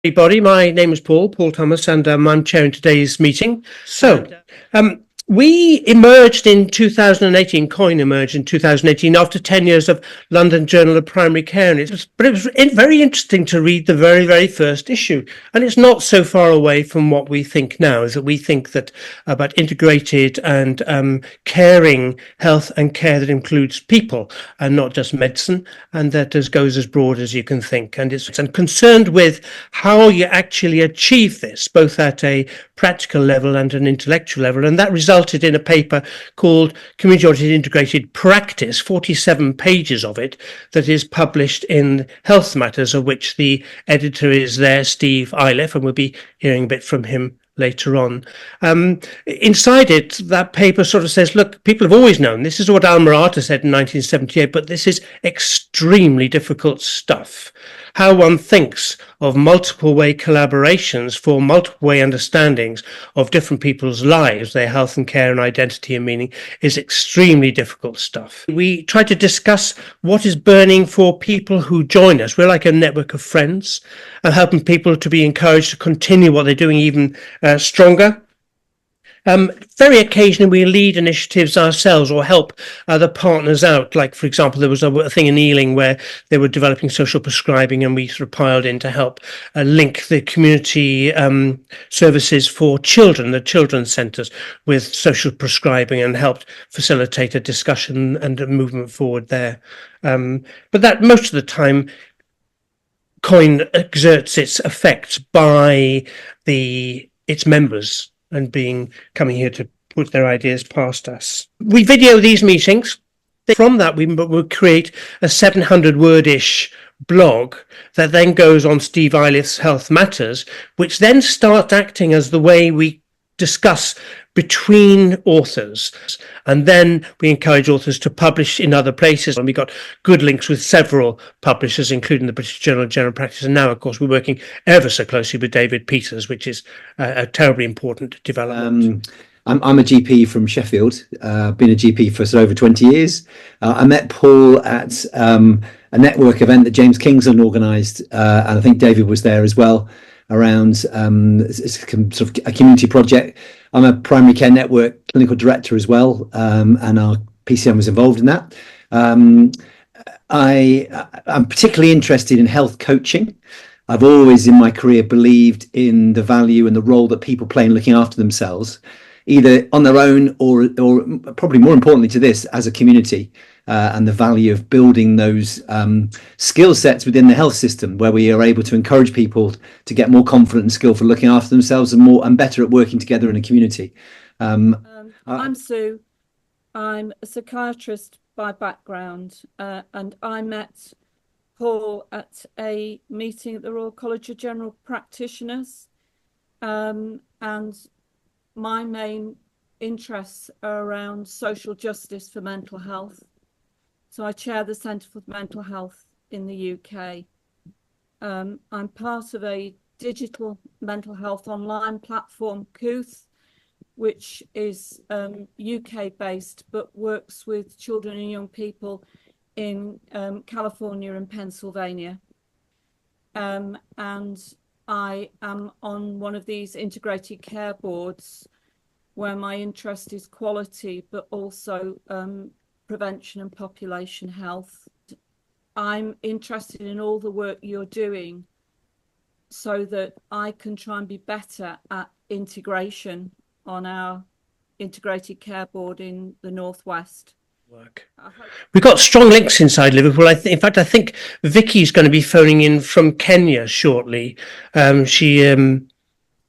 Everybody, my name is Paul Thomas, and I'm chairing today's meeting. We emerged in 2018, COIL emerged in 2018 after 10 years of London Journal of Primary Care. And it was very interesting to read the very, very first issue. And it's not so far away from what we think now, is that we think that about integrated and caring health and care that includes people and not just medicine, and that goes as broad as you can think. And it's concerned with how you actually achieve this, both at a practical level and an intellectual level. And that resulted in a paper called Community-Oriented Integrated Practice, 47 pages of it, that is published in Health Matters, of which the editor is there, Steve Iliff, and we'll be hearing a bit from him later on. Inside it, that paper sort of says, look, people have always known, this is what Alma-Ata said in 1978, but this is extremely difficult stuff. How one thinks of multiple way collaborations for multiple way understandings of different people's lives, their health and care and identity and meaning, is extremely difficult stuff. We try to discuss what is burning for people who join us. We're like a network of friends, and helping people to be encouraged to continue what they're doing even stronger. Very occasionally we lead initiatives ourselves or help other partners out. Like, for example, there was a thing in Ealing where they were developing social prescribing, and we sort of piled in to help link the community services for children, the children's centres, with social prescribing, and helped facilitate a discussion and a movement forward there. But that most of the time, COIL exerts its effect by its members and coming here to put their ideas past us. We video these meetings. From that, we will create a 700-word-ish blog that then goes on Steve Iliff's Health Matters, which then starts acting as the way we discuss between authors, and then we encourage authors to publish in other places, and we got good links with several publishers, including the British Journal of General Practice, and now of course we're working ever so closely with David Peters, which is a terribly important development. I'm a GP from Sheffield, been a GP for over 20 years. I met Paul at a network event that James Kingsland organised, and I think David was there as well, around sort of a community project. I'm a primary care network clinical director as well, and our PCM was involved in that. I'm particularly interested in health coaching. I've always in my career believed in the value and the role that people play in looking after themselves, either on their own or probably more importantly to this, as a community, and the value of building those skill sets within the health system, where we are able to encourage people to get more confident and skillful looking after themselves and better at working together in a community. I'm Sue. I'm a psychiatrist by background, and I met Paul at a meeting at the Royal College of General Practitioners, and my main interests are around social justice for mental health. So I chair the Centre for Mental Health in the UK. I'm part of a digital mental health online platform, COIL, which is UK based, but works with children and young people in California and Pennsylvania. And I am on one of these integrated care boards where my interest is quality, but also prevention and population health. I'm interested in all the work you're doing so that I can try and be better at integration on our integrated care board in the Northwest. We've got strong links inside Liverpool. In fact, I think Vicky's going to be phoning in from Kenya shortly. And she's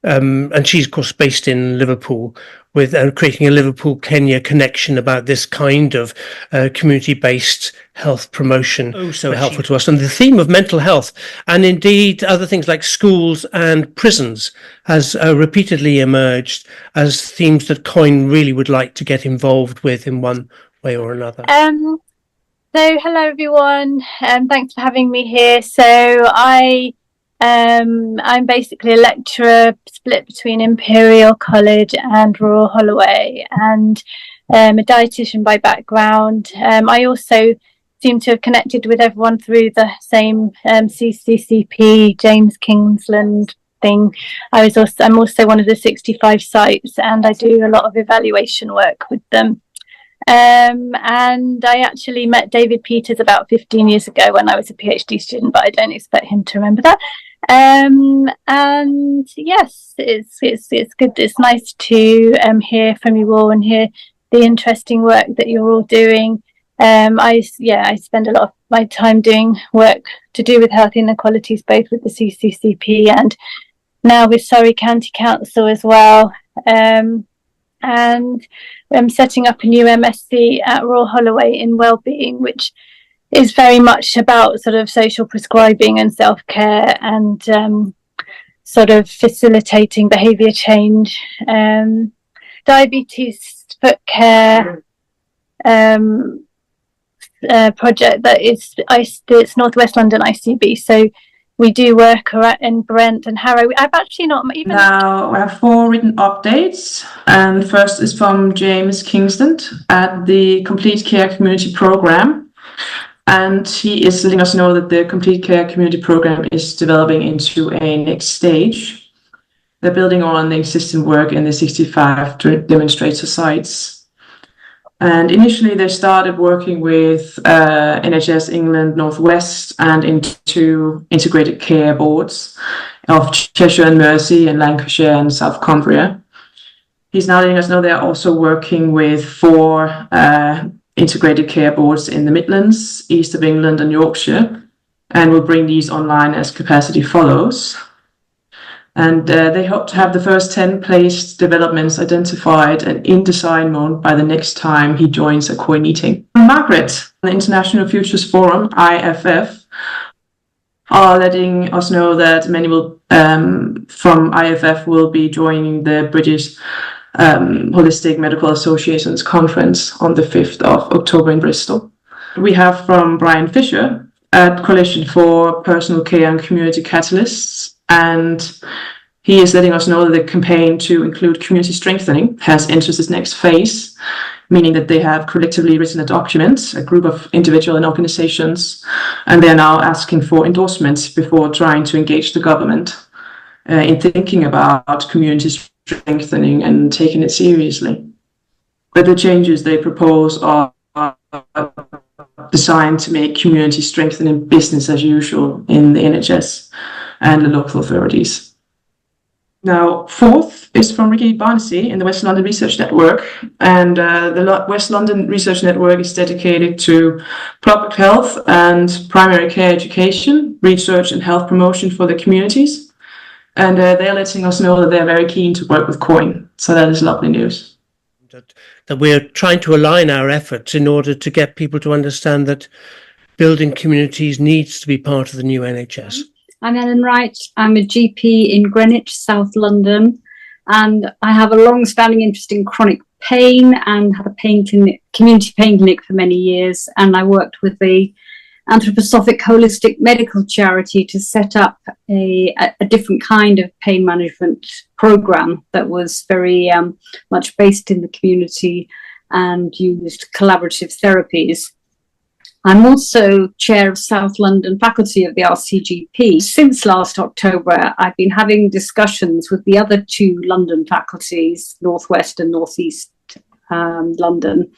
of course based in Liverpool, with creating a Liverpool-Kenya connection about this kind of community-based health promotion. Oh, so helpful to us. And the theme of mental health, and indeed other things like schools and prisons, has repeatedly emerged as themes that COIL really would like to get involved with in one way or another. So hello everyone, thanks for having me here. So I'm basically a lecturer split between Imperial College and Royal Holloway, and a dietitian by background. I also seem to have connected with everyone through the same CCCP, James Kingsland thing. I'm also one of the 65 sites, and I do a lot of evaluation work with them. And I actually met David Peters about 15 years ago when I was a PhD student, but I don't expect him to remember that. And yes, it's good. It's nice to hear from you all and hear the interesting work that you're all doing. I spend a lot of my time doing work to do with health inequalities, both with the CCCP and now with Surrey County Council as well. And I'm setting up a new MSc at Royal Holloway in Wellbeing, which is very much about sort of social prescribing and self-care and sort of facilitating behaviour change. Diabetes foot care project that it's North West London ICB. So we do work in Brent and Harrow. I've actually not even... Now I have 4 written updates, and first is from James Kingsland at the Complete Care Community Programme, and he is letting us know that the Complete Care Community Programme is developing into a next stage. They're building on the existing work in the 65 demonstrator sites. And initially they started working with NHS England Northwest and into integrated care boards of Cheshire and Mersey and Lancashire and South Cumbria. He's now letting us know they're also working with 4 integrated care boards in the Midlands, East of England and Yorkshire, and will bring these online as capacity follows. And they hope to have the first 10 placed developments identified and in design mode by the next time he joins a COIL meeting. Margaret, the International Futures Forum, IFF, are letting us know that many will from IFF will be joining the British Holistic Medical Association's conference on the 5th of October in Bristol. We have from Brian Fisher at Coalition for Personal Care and Community Catalysts, and he is letting us know that the campaign to include community strengthening has entered its next phase, meaning that they have collectively written a document, a group of individuals and organizations, and they are now asking for endorsements before trying to engage the government in thinking about community strengthening and taking it seriously. But the changes they propose are designed to make community strengthening business as usual in the NHS and the local authorities. Now, 4th is from Ricky Barnesy in the West London Research Network, and the West London Research Network is dedicated to public health and primary care education, research and health promotion for the communities, and they're letting us know that they're very keen to work with COIL, so that is lovely news. That we're trying to align our efforts in order to get people to understand that building communities needs to be part of the new NHS. I'm Ellen Wright. I'm a GP in Greenwich, South London, and I have a long-standing interest in chronic pain and had a community pain clinic for many years. And I worked with the anthroposophic holistic medical charity to set up a different kind of pain management program that was very much based in the community and used collaborative therapies. I'm also chair of South London faculty of the RCGP. Since last October, I've been having discussions with the other 2 London faculties, Northwest and Northeast London,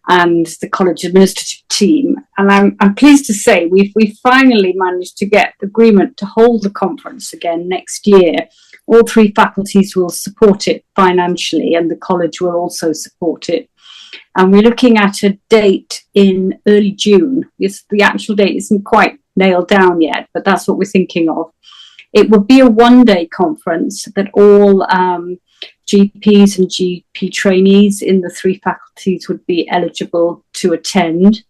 and the college administrative team. And I'm pleased to say we've finally managed to get agreement to hold the conference again next year. All 3 faculties will support it financially, and the college will also support it. And we're looking at a date in early June. The actual date isn't quite nailed down yet, but that's what we're thinking of. It will be a 1-day conference that all GPs and GP trainees in the 3 faculties would be eligible to attend.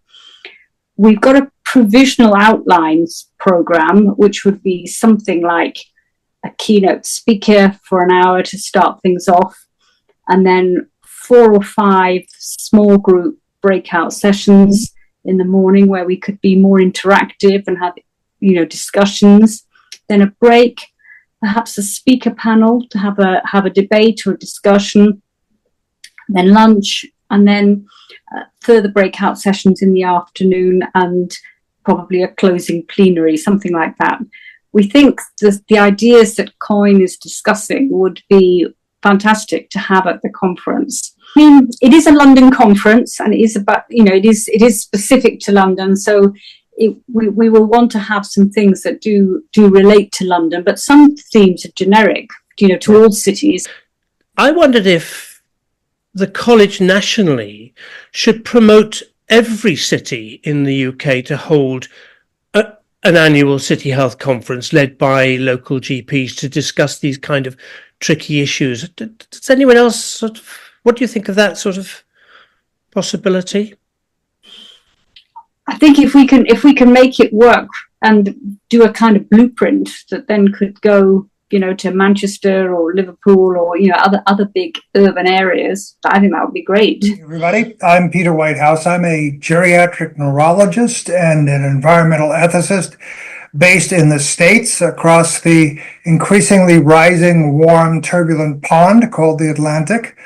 We've got a provisional outlines programme, which would be something like a keynote speaker for an hour to start things off, and then 4 or 5 small group breakout sessions in the morning where we could be more interactive and have, discussions. Then a break, perhaps a speaker panel to have a debate or a discussion. Then lunch, and then further breakout sessions in the afternoon and probably a closing plenary, something like that. We think the ideas that COIL is discussing would be fantastic to have at the conference. I mean, it is a London conference, and it is about, it is specific to London, so we will want to have some things that do relate to London, but some themes are generic, to all cities. I wondered if the college nationally should promote every city in the UK to hold an annual city health conference led by local GPs to discuss these kind of tricky issues. Does anyone else what do you think of that sort of possibility? I think if we can make it work and do a kind of blueprint that then could go, to Manchester or Liverpool or, other big urban areas, I think that would be great. Hey everybody, I'm Peter Whitehouse. I'm a geriatric neurologist and an environmental ethicist based in the States across the increasingly rising, warm, turbulent pond called the Atlantic.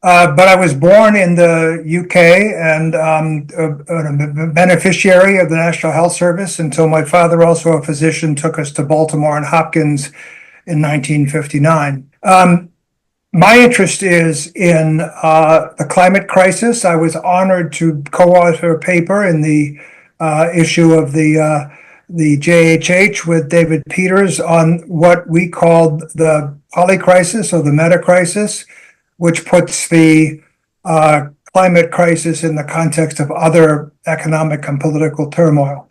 But I was born in the UK and a beneficiary of the National Health Service until my father, also a physician, took us to Baltimore and Hopkins in 1959. My interest is in the climate crisis. I was honored to co-author a paper in the issue of the JHH with David Peters on what we called the polycrisis or the meta-crisis, which puts the climate crisis in the context of other economic and political turmoil.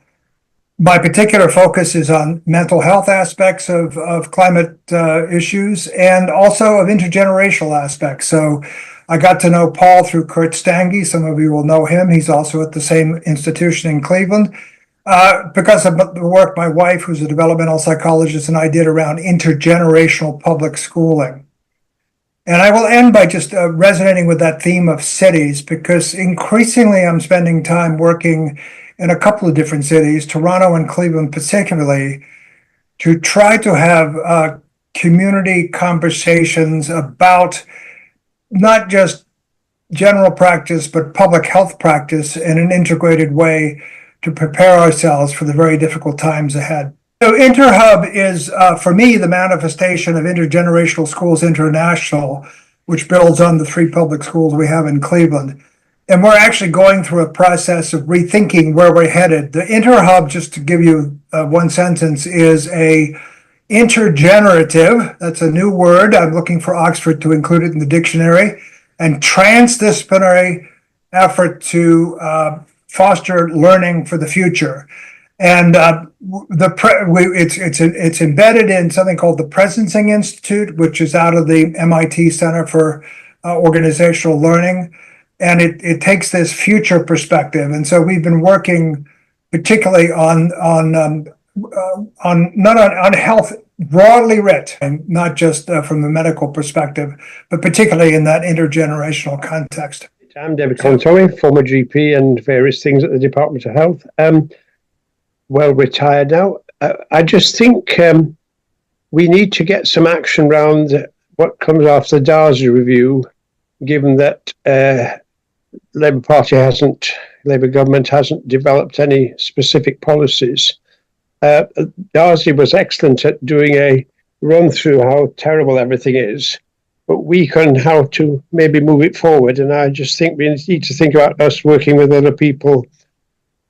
My particular focus is on mental health aspects of climate issues and also of intergenerational aspects. So I got to know Paul through Kurt Stange. Some of you will know him. He's also at the same institution in Cleveland. Because of the work my wife, who's a developmental psychologist, and I did around intergenerational public schooling. And I will end by just resonating with that theme of cities, because increasingly I'm spending time working in a couple of different cities, Toronto and Cleveland particularly, to try to have community conversations about not just general practice, but public health practice in an integrated way to prepare ourselves for the very difficult times ahead. So InterHub is, for me, the manifestation of Intergenerational Schools International, which builds on the 3 public schools we have in Cleveland. And we're actually going through a process of rethinking where we're headed. The InterHub, just to give you one sentence, is a intergenerative, that's a new word, I'm looking for Oxford to include it in the dictionary, and transdisciplinary effort to foster learning for the future. And it's embedded in something called the Presencing Institute, which is out of the MIT Center for Organizational Learning. And it takes this future perspective. And so we've been working particularly on health broadly writ, and not just from the medical perspective, but particularly in that intergenerational context. I'm David Contoy, former GP and various things at the Department of Health. Well retired now. I just think we need to get some action around what comes after the Darcy review, given that Labour government hasn't developed any specific policies. Darcy was excellent at doing a run through how terrible everything is, but weak on how to maybe move it forward. And I just think we need to think about us working with other people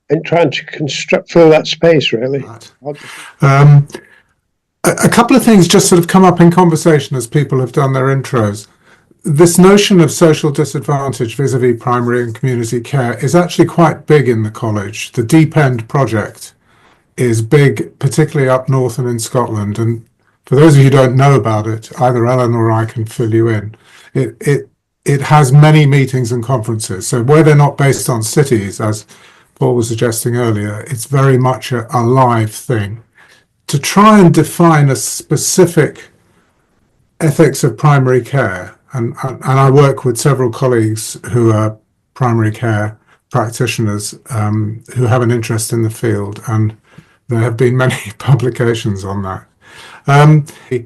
and trying to fill that space, really. Right. A couple of things just sort of come up in conversation as people have done their intros. This notion of social disadvantage vis-a-vis primary and community care is actually quite big in the college. The Deep End project is big, particularly up north and in Scotland. And for those of you who don't know about it, either Ellen or I can fill you in. It has many meetings and conferences. So where they're not based on cities, as Paul was suggesting earlier, it's very much a live thing. To try and define a specific ethics of primary care, and I work with several colleagues who are primary care practitioners who have an interest in the field, and there have been many publications on that. The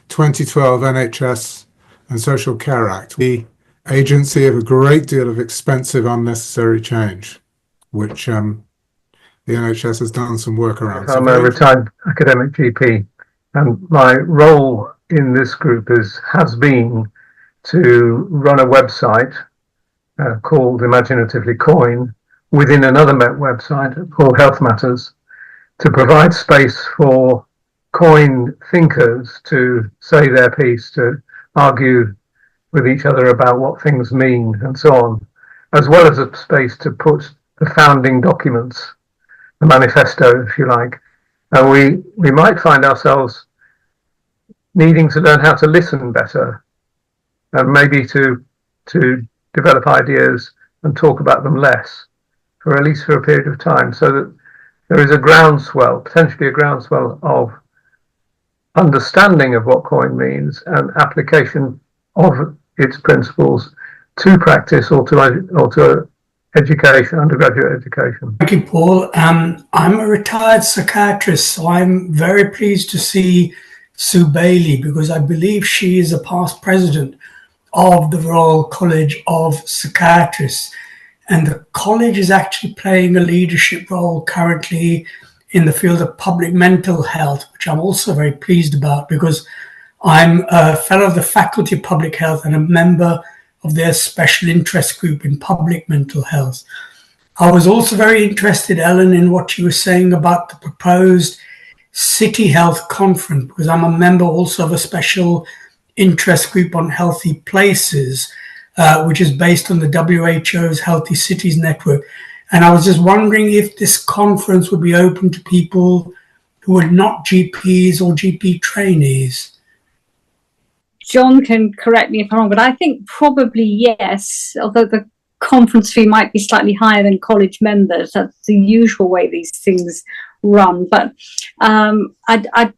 2012 NHS and Social Care Act, the agency of a great deal of expensive, unnecessary change, which the NHS has done some work around. I'm a retired academic GP, and my role in this group has been to run a website called imaginatively COIN within another website called Health Matters, to provide space for COIN thinkers to say their piece, to argue with each other about what things mean and so on, as well as a space to put the founding documents, the manifesto, if you like. And we might find ourselves needing to learn how to listen better, and maybe to develop ideas and talk about them less, for at least for a period of time, so that there is a groundswell, potentially a groundswell of understanding of what COIN means and application of its principles to practice or to education, undergraduate education. Thank you, Paul. I'm a retired psychiatrist, so I'm very pleased to see Sue Bailey, because I believe she is a past president of the Royal College of Psychiatrists. And the college is actually playing a leadership role currently in the field of public mental health, which I'm also very pleased about, because I'm a fellow of the Faculty of Public Health and a member of their special interest group in public mental health. I was also very interested, Ellen, in what you were saying about the proposed City Health Conference, because I'm a member also of a special interest group on healthy places, which is based on the WHO's Healthy Cities Network. And I was just wondering if this conference would be open to people who are not GPs or GP trainees. John can correct me if I'm wrong, but I think probably yes, although the conference fee might be slightly higher than college members. That's the usual way these things run. But I'd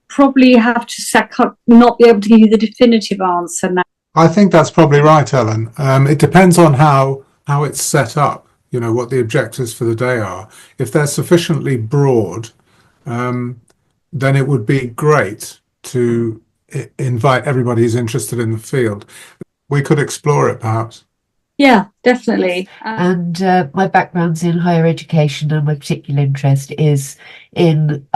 probably have to not be able to give you the definitive answer now. I think that's probably right, Ellen. It depends on how it's set up, you know, what the objectives for the day are. If they're sufficiently broad, then it would be great to invite everybody who's interested in the field. We could explore it, perhaps. Yeah, definitely. And my background's in higher education, and my particular interest is in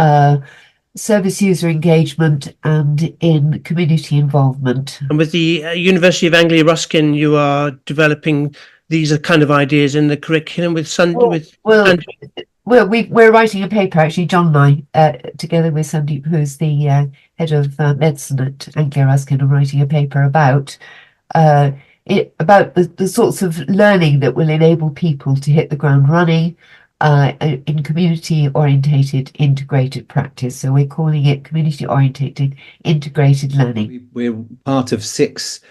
service user engagement and in community involvement. And with the University of Anglia Ruskin, you are developing these kind of ideas in the curriculum with Sandeep. We're writing a paper, actually, John and I, together with Sandeep, who's the head of medicine at Anglia Ruskin, are writing a paper about the sorts of learning that will enable people to hit the ground running in community-orientated integrated practice. So we're calling it community-orientated integrated learning. We're part of 6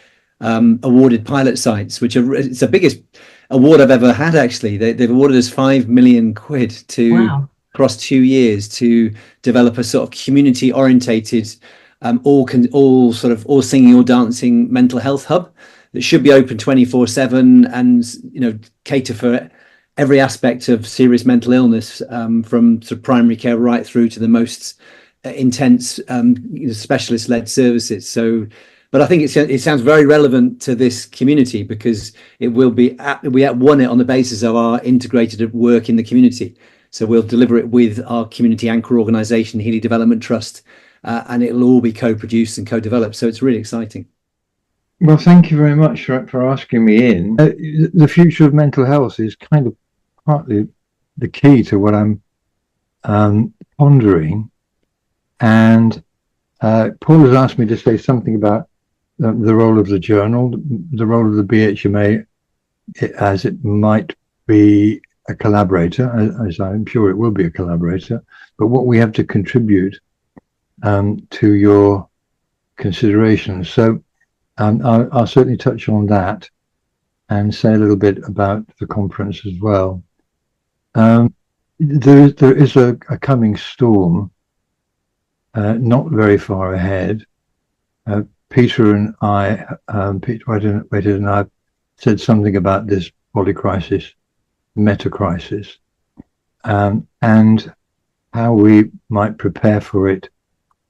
awarded pilot sites, which it's the biggest award I've ever had, actually. They've awarded us £5 million to across 2 years to develop a sort of community-orientated, all singing or dancing mental health hub that should be open 24/7 and, you know, cater for every aspect of serious mental illness, from sort of primary care right through to the most intense specialist-led services. So, but I think it sounds very relevant to this community, because it will be we won it on the basis of our integrated work in the community. So we'll deliver it with our community anchor organisation, Healy Development Trust, and it'll all be co-produced and co-developed. So it's really exciting. Well, thank you very much for asking me in. The future of mental health is kind of partly the key to what I'm pondering. And Paul has asked me to say something about the role of the journal, the role of the BHMA, as it might be a collaborator, as I'm sure it will be a collaborator, but what we have to contribute to your considerations. So I'll certainly touch on that and say a little bit about the conference as well. There is a coming storm, not very far ahead. Peter and I, Peter Whitehead and I, said something about this polycrisis, meta-crisis, and how we might prepare for it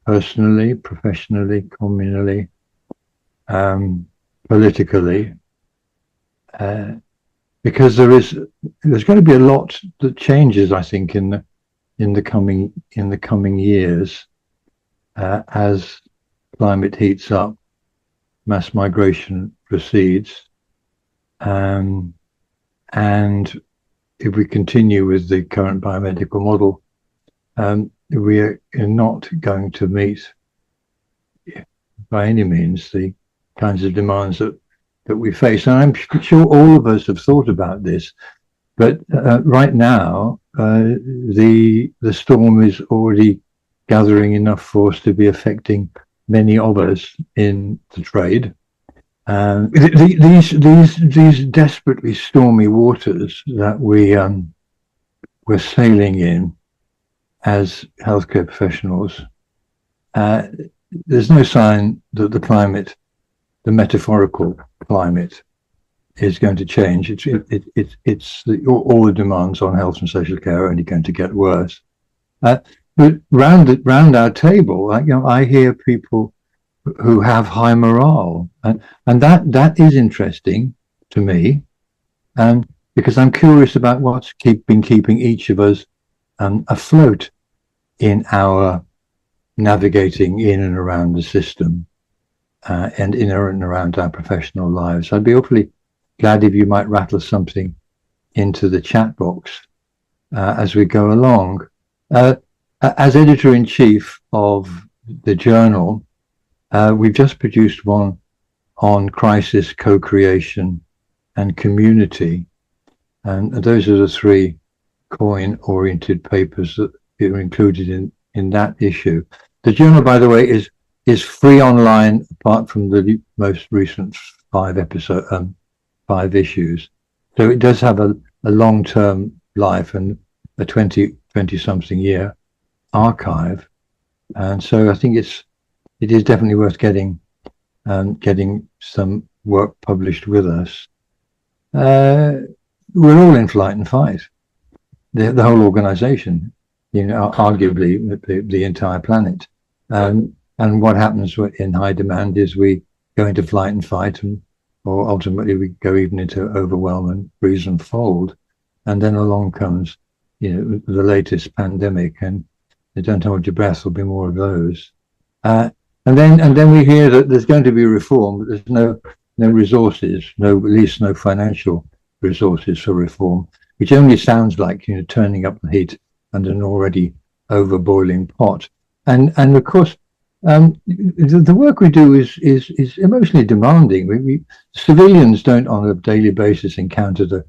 personally, professionally, communally, politically, because there's going to be a lot that changes, I think, in the coming years as climate heats up, mass migration proceeds, and if we continue with the current biomedical model, we are not going to meet by any means the kinds of demands that we face. And I'm sure all of us have thought about this, but right now the storm is already gathering enough force to be affecting many of us in the trade. These desperately stormy waters that we're sailing in as healthcare professionals, there's no sign that the metaphorical climate, is going to change. All the demands on health and social care are only going to get worse. But round our table, I hear people who have high morale, and that is interesting to me, because I'm curious about what's been keeping each of us afloat in our navigating in and around the system, and in and around our professional lives. I'd be awfully glad if you might rattle something into the chat box as we go along. As editor-in-chief of the journal, we've just produced one on crisis, co-creation, and community, and those are the 3 COIL-oriented papers that are included in that issue. The journal, by the way, is free online, apart from the most recent 5 issues. So it does have a long-term life and a 20-something year archive, and so I think it is definitely worth getting some work published with us. We're all in flight and fight. The whole organisation, arguably the entire planet. And what happens in high demand is we go into flight and fight, or ultimately we go even into overwhelm and freeze and fold. And then along comes, the latest pandemic, and don't hold your breath, there'll be more of those. And then we hear that there's going to be reform, but there's no resources, at least no financial resources for reform, which only sounds like turning up the heat under an already over-boiling pot. And of course, the work we do is emotionally demanding. Civilians don't on a daily basis encounter the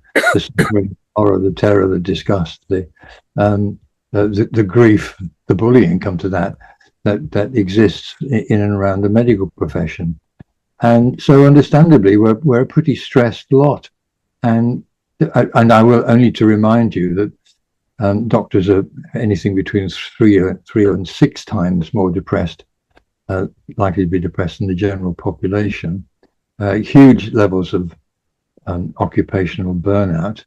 horror, the terror, the disgust, the grief, the bullying, come to that exists in and around the medical profession. And so understandably, we're a pretty stressed lot. And I will only to remind you that doctors are anything between 3 and 6 times more depressed, likely to be depressed than the general population. Huge levels of occupational burnout,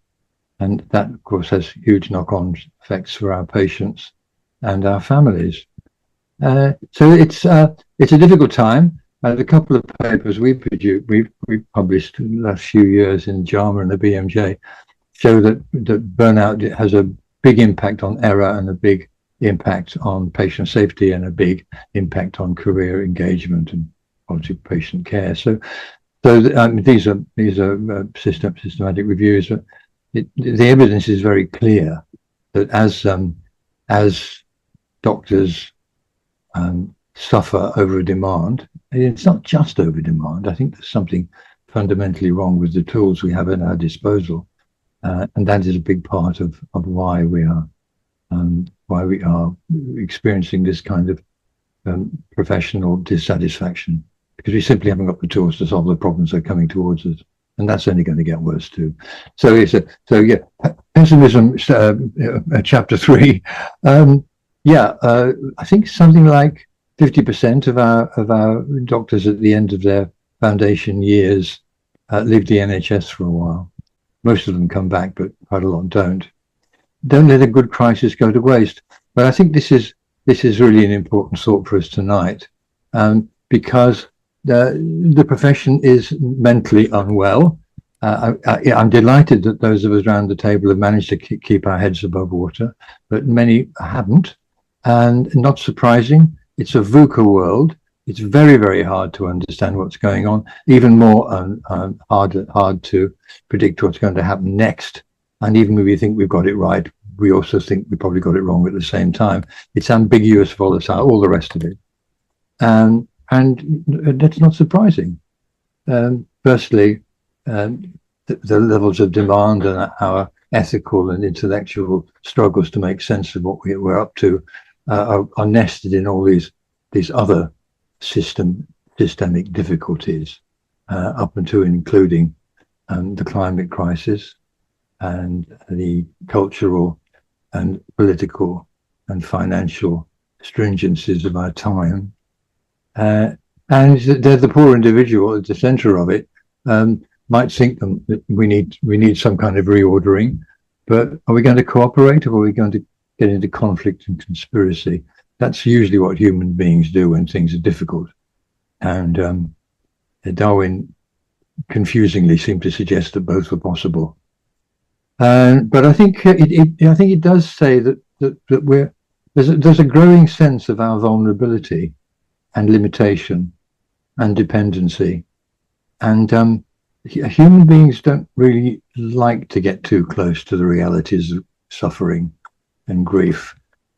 and that of course has huge knock-on effects for our patients and our families. So it's a difficult time. A couple of papers we've published in the last few years in JAMA and the BMJ show that burnout has a big impact on error and a big impact on patient safety and a big impact on career engagement and quality of patient care. So these are systematic reviews, but the evidence is very clear that as doctors suffer over demand, it's not just over demand. I think there's something fundamentally wrong with the tools we have at our disposal, and that is a big part of why we are experiencing this kind of professional dissatisfaction, because we simply haven't got the tools to solve the problems that are coming towards us, and that's only going to get worse too. So pessimism, chapter 3. I think something like 50% of our doctors at the end of their foundation years leave the NHS for a while. Most of them come back, but quite a lot don't. Don't let a good crisis go to waste. But I think this is really an important thought for us tonight, because the profession is mentally unwell. I'm delighted that those of us around the table have managed to keep our heads above water, but many haven't. And not surprising, it's a VUCA world. It's very, very hard to understand what's going on, even more hard to predict what's going to happen next. And even when we think we've got it right, we also think we probably got it wrong at the same time. It's ambiguous, volatile, all the rest of it. And that's not surprising. Firstly, the levels of demand and our ethical and intellectual struggles to make sense of what we're up to are nested in all these other systemic difficulties, up until and including the climate crisis and the cultural and political and financial stringencies of our time. And the poor individual at the center of it might think that we need some kind of reordering, but are we going to cooperate, or are we going to get into conflict and conspiracy? That's usually what human beings do when things are difficult. And Darwin confusingly seemed to suggest that both were possible. But I think it does say that there's a growing sense of our vulnerability and limitation and dependency. And human beings don't really like to get too close to the realities of suffering and grief.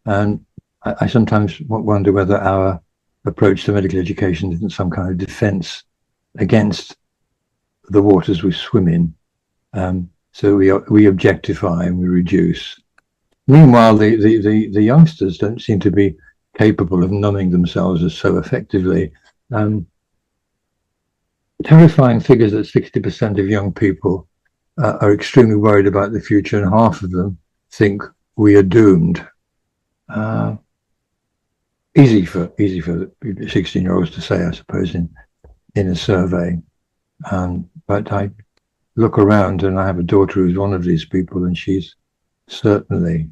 And I sometimes wonder whether our approach to medical education isn't some kind of defense against the waters we swim in. So we objectify and we reduce. Meanwhile, the youngsters don't seem to be capable of numbing themselves as so effectively. Terrifying figures that 60% of young people are extremely worried about the future, and half of them think we are doomed. Easy for 16-year-olds to say, I suppose, in a survey. But I look around and I have a daughter who's one of these people, and she's certainly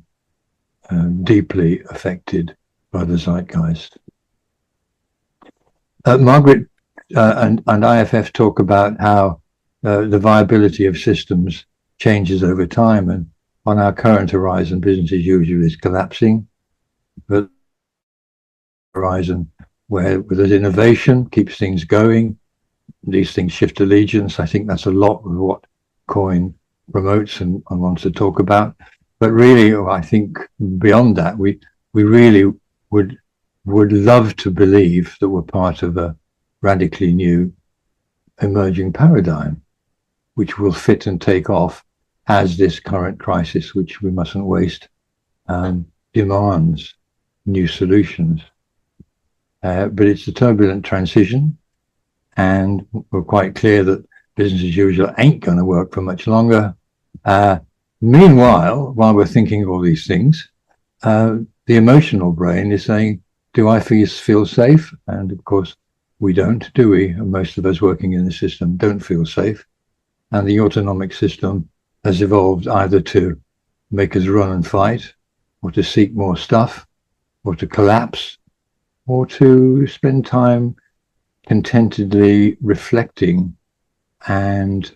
deeply affected by the zeitgeist. Margaret and IFF talk about how the viability of systems changes over time, and on our current horizon, business as usual is collapsing. But horizon where there's innovation keeps things going, these things shift allegiance. I think that's a lot of what COIN promotes and wants to talk about. But really, I think beyond that, we really would love to believe that we're part of a radically new emerging paradigm, which will fit and take off as this current crisis, which we mustn't waste, demands new solutions. But it's a turbulent transition, and we're quite clear that business as usual ain't going to work for much longer. Meanwhile, while we're thinking all these things, the emotional brain is saying, do I feel safe? And of course, we don't, do we? Most of us working in the system don't feel safe. And the autonomic system has evolved either to make us run and fight, or to seek more stuff, or to collapse, or to spend time contentedly reflecting and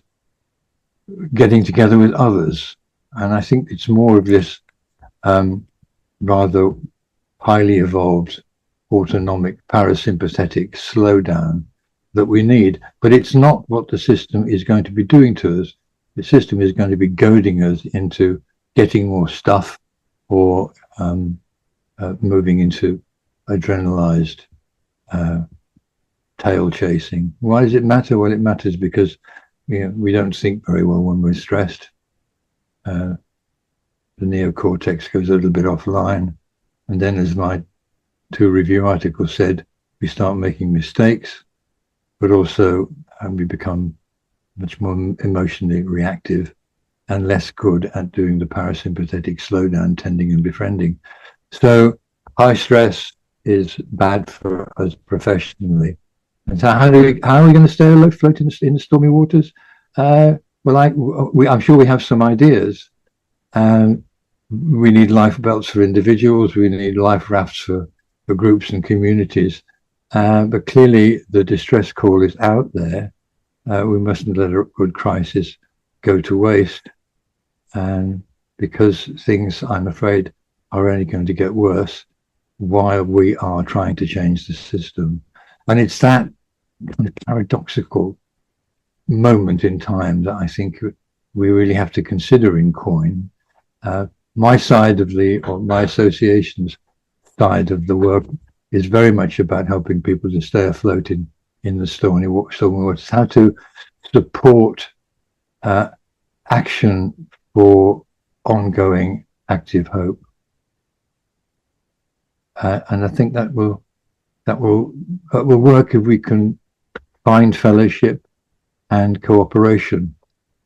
getting together with others. And I think it's more of this rather highly evolved autonomic parasympathetic slowdown that we need. But it's not what the system is going to be doing to us. The system is going to be goading us into getting more stuff, or moving into adrenalized tail chasing. Why does it matter? Well, it matters because we don't think very well when we're stressed. The neocortex goes a little bit offline, and then, as my 2 review articles said, we start making mistakes, but also we become much more emotionally reactive and less good at doing the parasympathetic slowdown, tending and befriending. So high stress is bad for us professionally. And so how are we going to stay afloat in the stormy waters? Well, I'm sure we have some ideas. We need life belts for individuals. We need life rafts for groups and communities. But clearly the distress call is out there. We mustn't let a good crisis go to waste. And because things, I'm afraid, are only going to get worse while we are trying to change the system. And it's that kind of paradoxical moment in time that I think we really have to consider in COIN. My side of my association's side of the work is very much about helping people to stay afloat in the stormy waters, how to support action for ongoing active hope. And I think that will work if we can find fellowship and cooperation.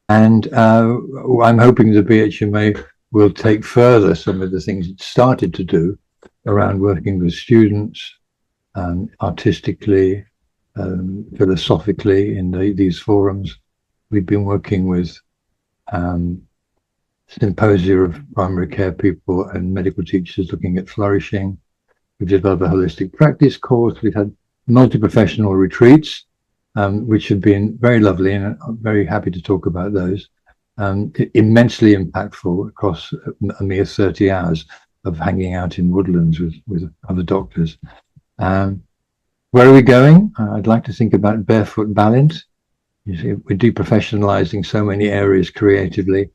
And I'm hoping the BHMA will take further some of the things it started to do around working with students, artistically, philosophically in these forums. We've been working with symposia of primary care people and medical teachers looking at flourishing. We've developed a holistic practice course. We've had multi-professional retreats, which have been very lovely, and I'm very happy to talk about those. Immensely impactful across a mere 30 hours of hanging out in woodlands with other doctors. Where are we going? I'd like to think about barefoot balance. You see, we're deprofessionalizing so many areas creatively.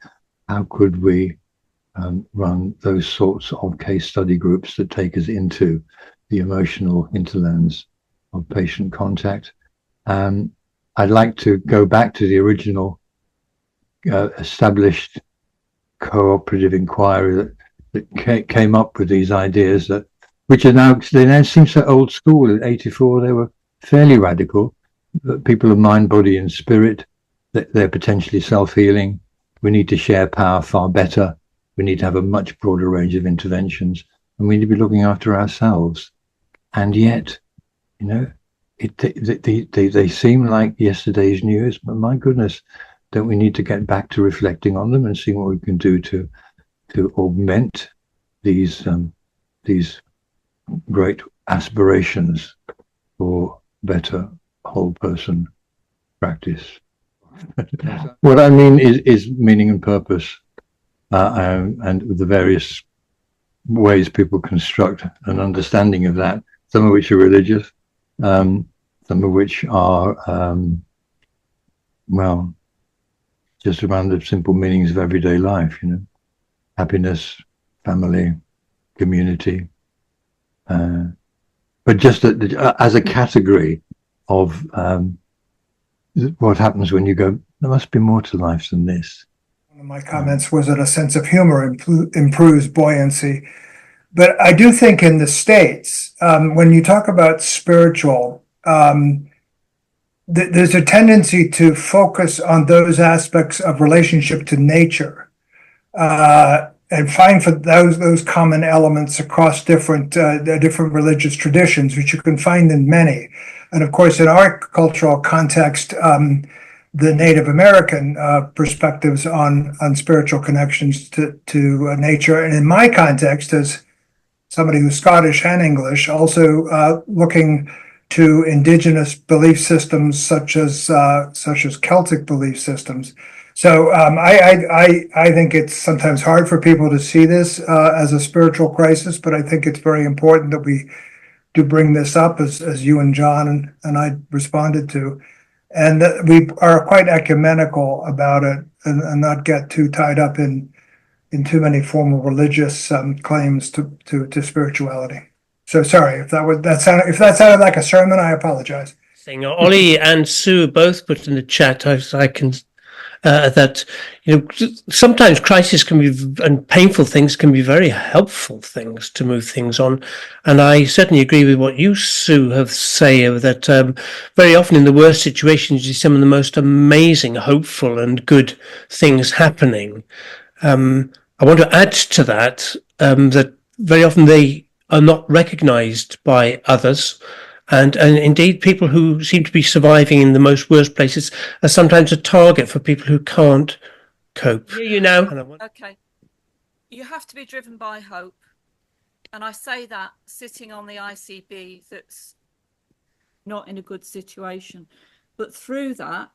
How could we run those sorts of case study groups that take us into the emotional hinterlands of patient contact? I'd like to go back to the original established cooperative inquiry that came up with these ideas which are now, they now seem so old school. In '84, they were fairly radical. People of mind, body, and spirit, they're potentially self-healing. We need to share power far better. We need to have a much broader range of interventions, and we need to be looking after ourselves. And yet, you know, they seem like yesterday's news, but my goodness, don't we need to get back to reflecting on them and seeing what we can do to augment these great aspirations for better whole person practice? What I mean is meaning and purpose, and the various ways people construct an understanding of that, some of which are religious, some of which are well, just around the simple meanings of everyday life, you know, happiness, family, community, but just as a category of what happens when you go, there must be more to life than this. One of my comments was that a sense of humor improves buoyancy. But I do think in the States, when you talk about spiritual, there's a tendency to focus on those aspects of relationship to nature, and find for those common elements across different religious traditions, which you can find in many. And of course, in our cultural context, the Native American perspectives on spiritual connections to nature, and in my context, as somebody who's Scottish and English, also looking to indigenous belief systems such as Celtic belief systems. So I think it's sometimes hard for people to see this as a spiritual crisis, but I think it's very important that we do bring this up, as you and John and I responded to, and that we are quite ecumenical about it and not get too tied up in too many formal religious claims to spirituality. So sorry if that sounded like a sermon. I apologize. Ollie and Sue both put in the chat. I can that, you know, sometimes crisis can be, and painful things can be very helpful things to move things on. And I certainly agree with what you, Sue, have say that very often in the worst situations you see some of the most amazing, hopeful and good things happening. I want to add to that that very often they are not recognized by others. And indeed, people who seem to be surviving in the most worst places are sometimes a target for people who can't cope. You know. Okay. You have to be driven by hope. And I say that sitting on the ICB that's not in a good situation. But through that,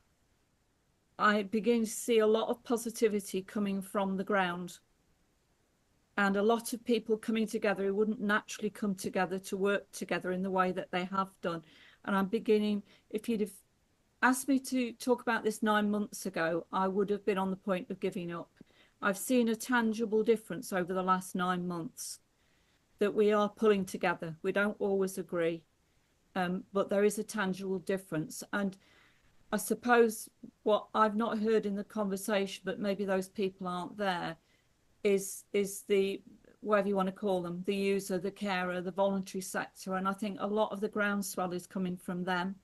I begin to see a lot of positivity coming from the ground, and a lot of people coming together who wouldn't naturally come together to work together in the way that they have done. And I'm beginning, if you'd have asked me to talk about this 9 months ago, I would have been on the point of giving up. I've seen a tangible difference over the last 9 months, that we are pulling together. We don't always agree, but there is a tangible difference. And I suppose what I've not heard in the conversation, but maybe those people aren't there, is the, whatever you want to call them, the user, the carer, the voluntary sector. And I think a lot of the groundswell is coming from them,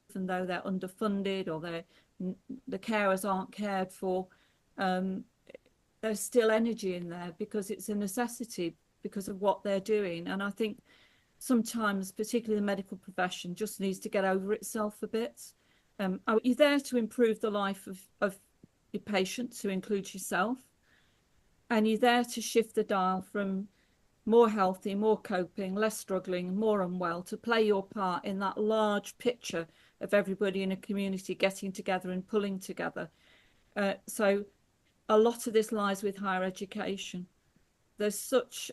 even though they're underfunded or the carers aren't cared for. There's still energy in there because it's a necessity because of what they're doing. And I think sometimes, particularly the medical profession, just needs to get over itself a bit. Are you there to improve the life of your patients, who includes yourself? And you're there to shift the dial from more healthy, more coping, less struggling, more unwell, to play your part in that large picture of everybody in a community getting together and pulling together. So a lot of this lies with higher education. There's such,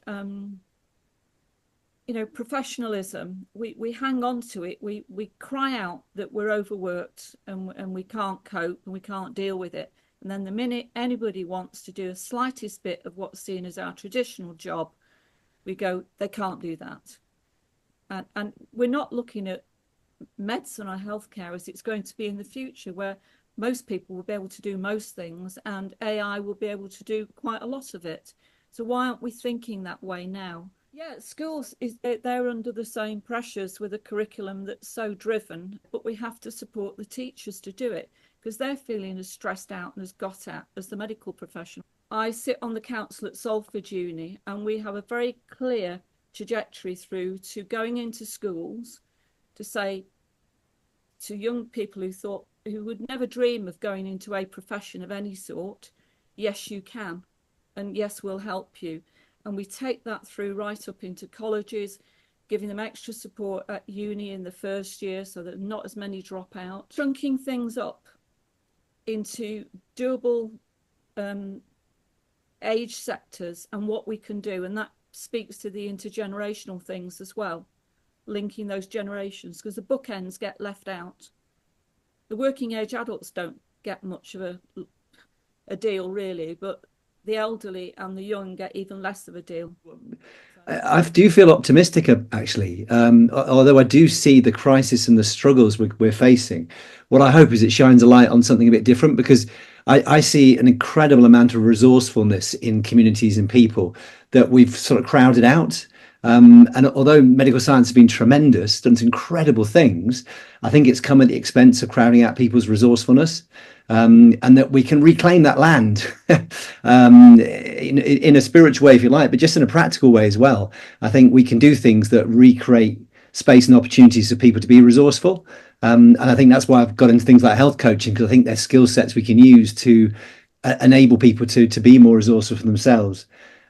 professionalism. We hang on to it. We cry out that we're overworked and we can't cope and we can't deal with it. And then the minute anybody wants to do a slightest bit of what's seen as our traditional job, we go, they can't do that. And we're not looking at medicine or healthcare as it's going to be in the future, where most people will be able to do most things and AI will be able to do quite a lot of it. So why aren't we thinking that way now? Yeah, schools, they're under the same pressures with a curriculum that's so driven, but we have to support the teachers to do it because they're feeling as stressed out and as got at as the medical profession. I sit on the council at Salford Uni, and we have a very clear trajectory through to going into schools to say to young people who would never dream of going into a profession of any sort, yes, you can, and yes, we'll help you. And we take that through right up into colleges, giving them extra support at uni in the first year so that not as many drop out, chunking things up into doable age sectors and what we can do. And that speaks to the intergenerational things as well, linking those generations, because the bookends get left out. The working age adults don't get much of a deal really, but the elderly and the young get even less of a deal. I do feel optimistic, actually, although I do see the crisis and the struggles we're facing. What I hope is it shines a light on something a bit different, because I see an incredible amount of resourcefulness in communities and people that we've sort of crowded out. And although medical science has been tremendous, done some incredible things, I think it's come at the expense of crowding out people's resourcefulness, and that we can reclaim that land in a spiritual way, if you like, but just in a practical way as well. I think we can do things that recreate space and opportunities for people to be resourceful. And I think that's why I've got into things like health coaching, because I think there's skill sets we can use to enable people to be more resourceful for themselves.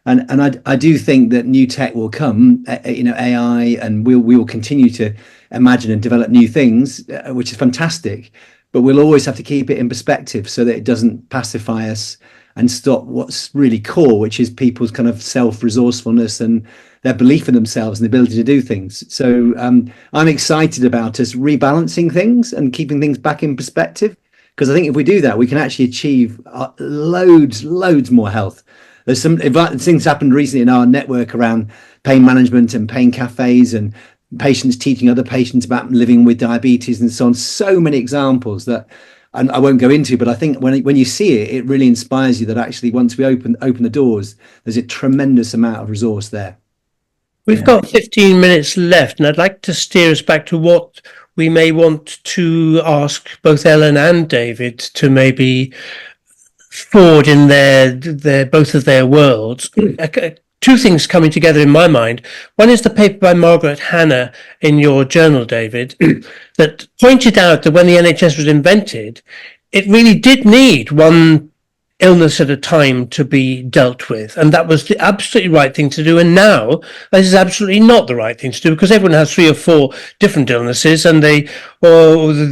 And I do think that new tech will come, AI, and we will continue to imagine and develop new things, which is fantastic. But we'll always have to keep it in perspective so that it doesn't pacify us and stop what's really core, which is people's kind of self-resourcefulness and their belief in themselves and the ability to do things. So I'm excited about us rebalancing things and keeping things back in perspective, because I think if we do that, we can actually achieve loads more health. There's some things happened recently in our network around pain management and pain cafes and patients teaching other patients about living with diabetes and so on. So many examples that I won't go into, but I think when you see it, it really inspires you that actually once we open the doors, there's a tremendous amount of resource there. We've got 15 minutes left, and I'd like to steer us back to what we may want to ask both Ellen and David to maybe forward in their both of their worlds. Two things coming together in my mind. One is the paper by Margaret Hanna in your journal, David, that pointed out that when the NHS was invented, it really did need one illness at a time to be dealt with, and that was the absolutely right thing to do. And now this is absolutely not the right thing to do, because everyone has 3 or 4 different illnesses, and the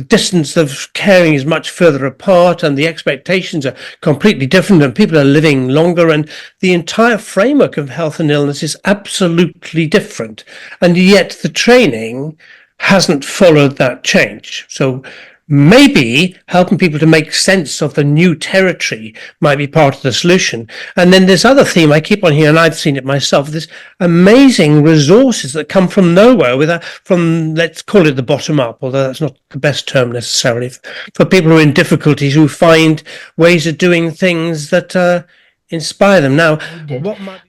distance of caring is much further apart, and the expectations are completely different, and people are living longer, and the entire framework of health and illness is absolutely different, and yet the training hasn't followed that change. So maybe helping people to make sense of the new territory might be part of the solution. And then this other theme I keep on here, and I've seen it myself, this amazing resources that come from nowhere, from, let's call it the bottom up, although that's not the best term necessarily, for people who are in difficulties, who find ways of doing things that inspire them. Now,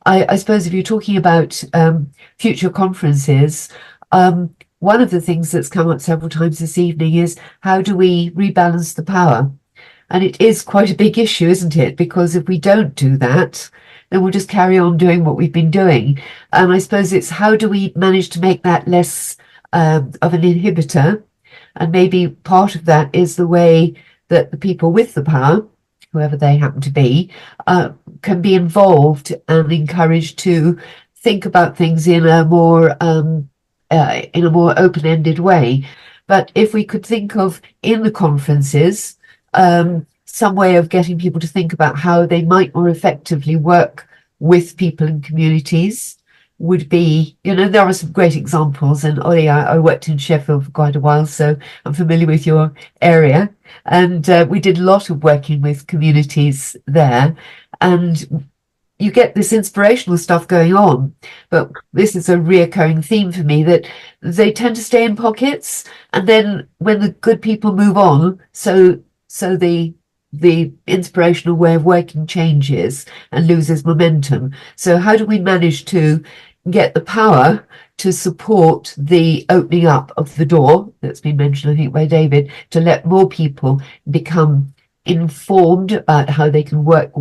I suppose if you're talking about future conferences, one of the things that's come up several times this evening is, how do we rebalance the power? And it is quite a big issue, isn't it? Because if we don't do that, then we'll just carry on doing what we've been doing. And I suppose it's, how do we manage to make that less of an inhibitor? And maybe part of that is the way that the people with the power, whoever they happen to be, can be involved and encouraged to think about things in a more open-ended way. But if we could think of, in the conferences, some way of getting people to think about how they might more effectively work with people in communities, would be, there are some great examples. And Ollie, I worked in Sheffield for quite a while, so I'm familiar with your area. And we did a lot of working with communities there. And you get this inspirational stuff going on, but this is a reoccurring theme for me, that they tend to stay in pockets, and then when the good people move on, so the inspirational way of working changes and loses momentum. So how do we manage to get the power to support the opening up of the door that's been mentioned, I think, by David, to let more people become informed about how they can work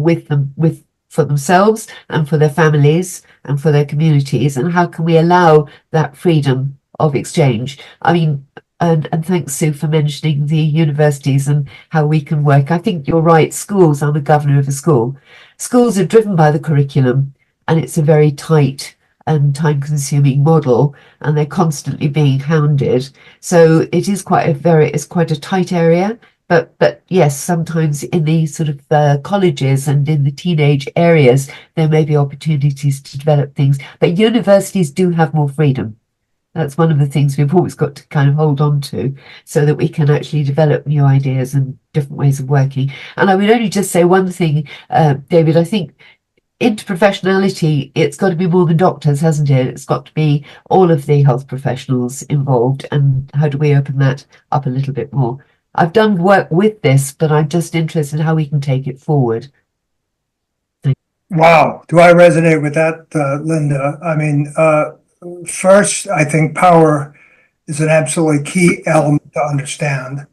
for themselves and for their families and for their communities, and how can we allow that freedom of exchange? I mean, and thanks, Sue, for mentioning the universities and how we can work. I think you're right. Schools, I'm a governor of a school. Schools are driven by the curriculum, and it's a very tight and time-consuming model, and they're constantly being hounded. So it is it's quite a tight area. But yes, sometimes in the sort of colleges and in the teenage areas, there may be opportunities to develop things. But universities do have more freedom. That's one of the things we've always got to kind of hold on to, so that we can actually develop new ideas and different ways of working. And I would only just say one thing, David, I think interprofessionality, it's got to be more than doctors, hasn't it? It's got to be all of the health professionals involved. And how do we open that up a little bit more? I've done work with this, but I'm just interested in how we can take it forward. Wow. Do I resonate with that, Linda? I mean, first, I think power is an absolutely key element to understand.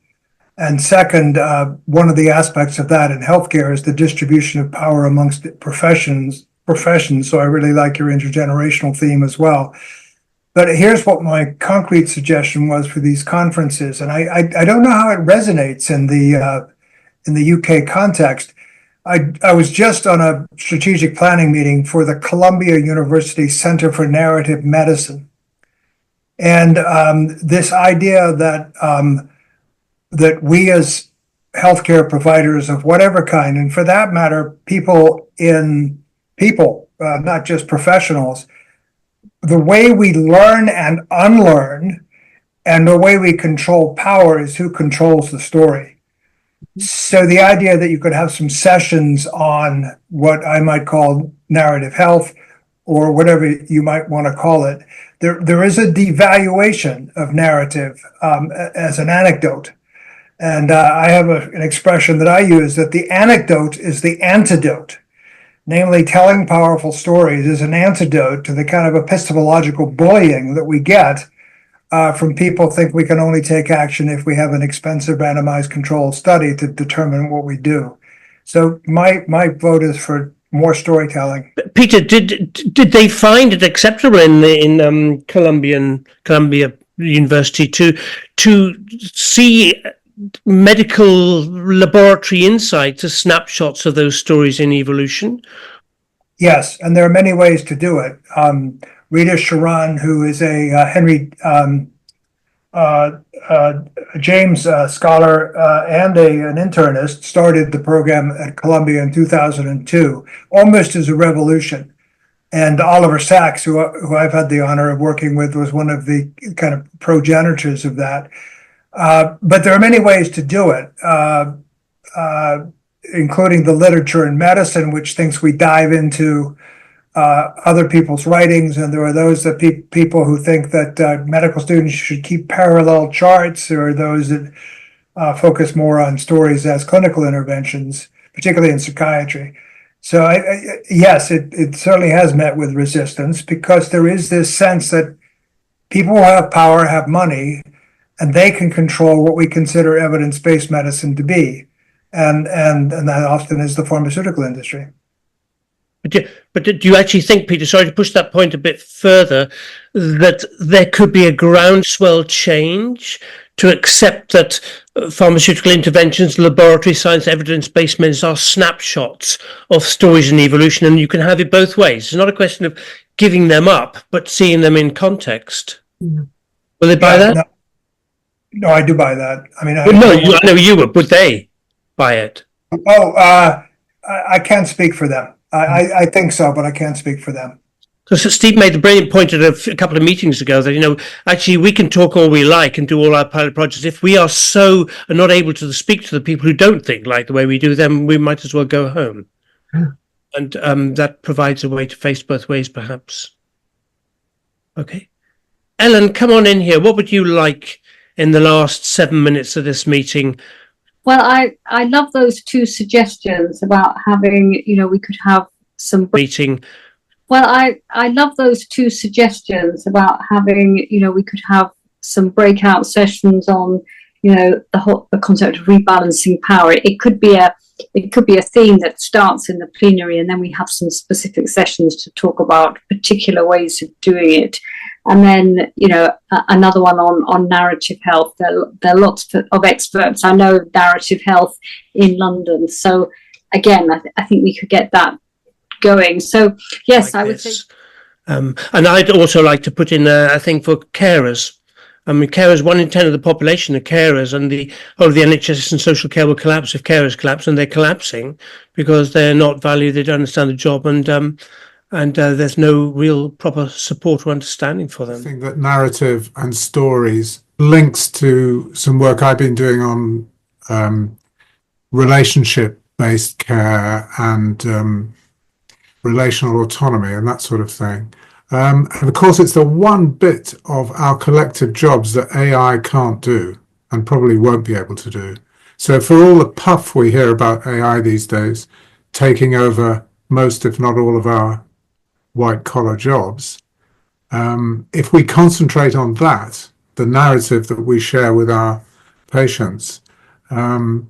And second, one of the aspects of that in healthcare is the distribution of power amongst professions. So I really like your intergenerational theme as well. But here's what my concrete suggestion was for these conferences, and I don't know how it resonates in the UK context. I was just on a strategic planning meeting for the Columbia University Center for Narrative Medicine, and this idea that that we as healthcare providers of whatever kind, and for that matter, not just professionals, the way we learn and unlearn and the way we control power is who controls the story. So the idea that you could have some sessions on what I might call narrative health, or whatever you might want to call it, there is a devaluation of narrative as an anecdote. And I have an expression that I use, that the anecdote is the antidote. Namely, telling powerful stories is an antidote to the kind of epistemological bullying that we get from people think we can only take action if we have an expensive randomized controlled study to determine what we do. So my vote is for more storytelling. Peter, did they find it acceptable in Columbia University to see medical laboratory insights as snapshots of those stories in evolution? Yes, and there are many ways to do it. Rita Sharon, who is a Henry James scholar and an internist, started the program at Columbia in 2002, almost as a revolution. And Oliver Sacks, who I've had the honor of working with, was one of the kind of progenitors of that. But there are many ways to do it, including the literature in medicine, which thinks we dive into other people's writings, and there are those that people who think that medical students should keep parallel charts. There are those that focus more on stories as clinical interventions, particularly in psychiatry. So yes, it certainly has met with resistance, because there is this sense that people who have power have money, and they can control what we consider evidence-based medicine to be, and that often is the pharmaceutical industry. But do you actually think, Peter, sorry to push that point a bit further, that there could be a groundswell change to accept that pharmaceutical interventions, laboratory science, evidence-based medicine are snapshots of stories in evolution, and you can have it both ways? It's not a question of giving them up, but seeing them in context. Will they buy that? No, I do buy that. I mean, I know you would. Would they buy it? Oh, I can't speak for them. I think so, but I can't speak for them. So Steve made the brilliant point at a couple of meetings ago that, actually we can talk all we like and do all our pilot projects. If we are not able to speak to the people who don't think like the way we do, then we might as well go home. And that provides a way to face both ways, perhaps. Okay. Ellen, come on in here. What would you like in the last 7 minutes of this meeting? Well, I love those two suggestions about having, we could have some meeting. Well, I love those two suggestions about having, we could have some breakout sessions on, the concept of rebalancing power. It could be a theme that starts in the plenary, and then we have some specific sessions to talk about particular ways of doing it. And then, another one on narrative health. There are lots of experts. I know narrative health in London. So again, I think we could get that going. So yes, I would say. And I'd also like to put in a thing for carers. I mean, carers, 1 in 10 of the population are carers, and the whole of the NHS and social care will collapse if carers collapse, and they're collapsing because they're not valued, they don't understand the job, and there's no real proper support or understanding for them. I think that narrative and stories links to some work I've been doing on relationship-based care and relational autonomy and that sort of thing. And of course, it's the one bit of our collective jobs that AI can't do and probably won't be able to do. So for all the puff we hear about AI these days, taking over most, if not all, of our white-collar jobs, if we concentrate on that, the narrative that we share with our patients, then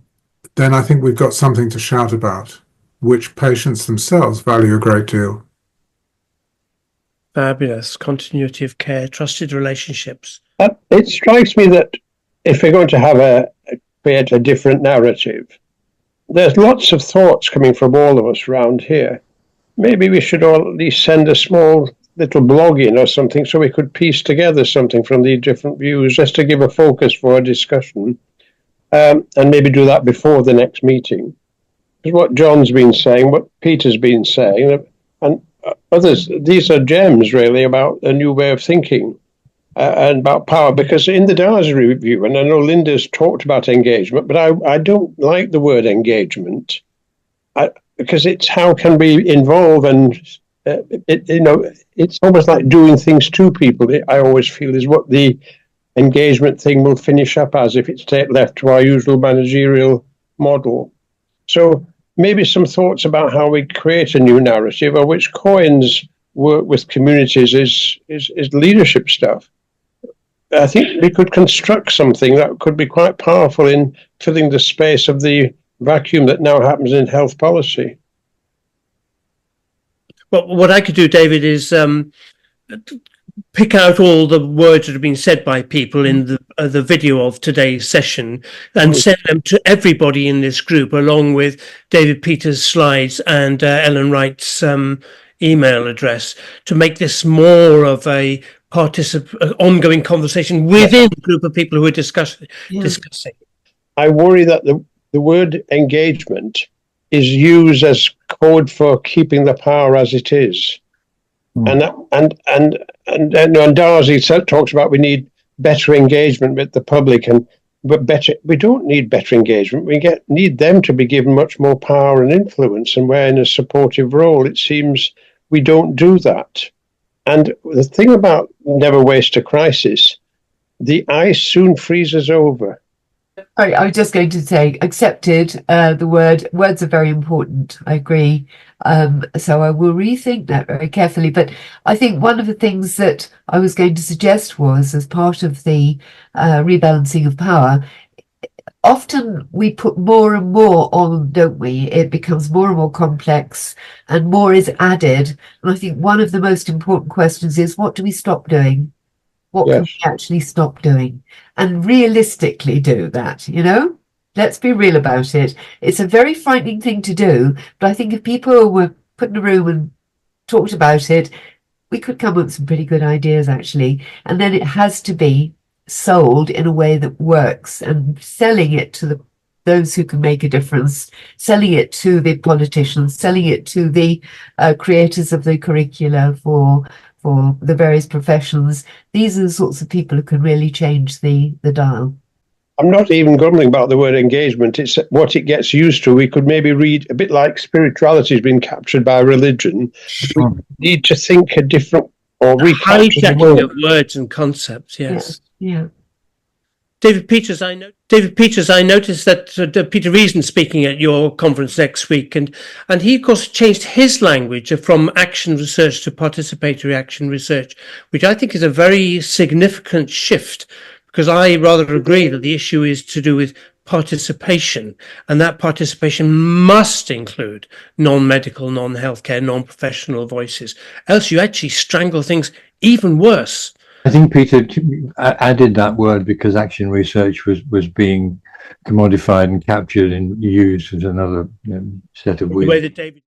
I think we've got something to shout about, which patients themselves value a great deal. Fabulous. Continuity of care, trusted relationships. It strikes me that if we're going to create a different narrative, there's lots of thoughts coming from all of us around here. Maybe we should all at least send a small little blog in or something so we could piece together something from the different views, just to give a focus for a discussion, and maybe do that before the next meeting. Because what John's been saying, what Peter's been saying, and others, these are gems really about a new way of thinking and about power. Because in the Dars review, and I know Linda's talked about engagement, but I don't like the word engagement, because it's how can we involve, and it's almost like doing things to people. I always feel is what the engagement thing will finish up as if it's left to our usual managerial model. So maybe some thoughts about how we create a new narrative, or which COIN's work with communities is leadership stuff. I think we could construct something that could be quite powerful in filling the space of the vacuum that now happens in health policy. Well, what I could do, David, is pick out all the words that have been said by people in the video of today's session and send them to everybody in this group, along with David Peters' slides and Ellen Wright's email address, to make this more of a ongoing conversation within the group of people who are discussing. I worry that the word engagement is used as code for keeping the power as it is. And Darcy talks about we need better engagement with the public, but we don't need better engagement. We need them to be given much more power and influence, and we're in a supportive role. It seems we don't do that. And the thing about never waste a crisis, the ice soon freezes over. I was just going to say, accepted. Words are very important. I agree. So I will rethink that very carefully. But I think one of the things that I was going to suggest was, as part of the rebalancing of power, often we put more and more on, don't we? It becomes more and more complex and more is added. And I think one of the most important questions is, what do we stop doing? What can we actually stop doing and realistically do that? Let's be real about it. It's a very frightening thing to do, but I think if people were put in a room and talked about it, we could come up with some pretty good ideas, actually. And then it has to be sold in a way that works, and selling it to those who can make a difference, selling it to the politicians, selling it to the creators of the curricula for the various professions. These are the sorts of people who can really change the dial. I'm not even grumbling about the word engagement. It's what it gets used to. We could maybe read a bit like spirituality has been captured by religion. We need to think a different or recapture the word. Of words and concepts. Yes. Yeah. David Peters, I noticed that Peter Reason's speaking at your conference next week, and he, of course, changed his language from action research to participatory action research, which I think is a very significant shift, because I rather agree that the issue is to do with participation, and that participation must include non-medical, non-healthcare, non-professional voices, else you actually strangle things even worse. I think Peter added that word because action research was being commodified and captured and used as another set of the way that David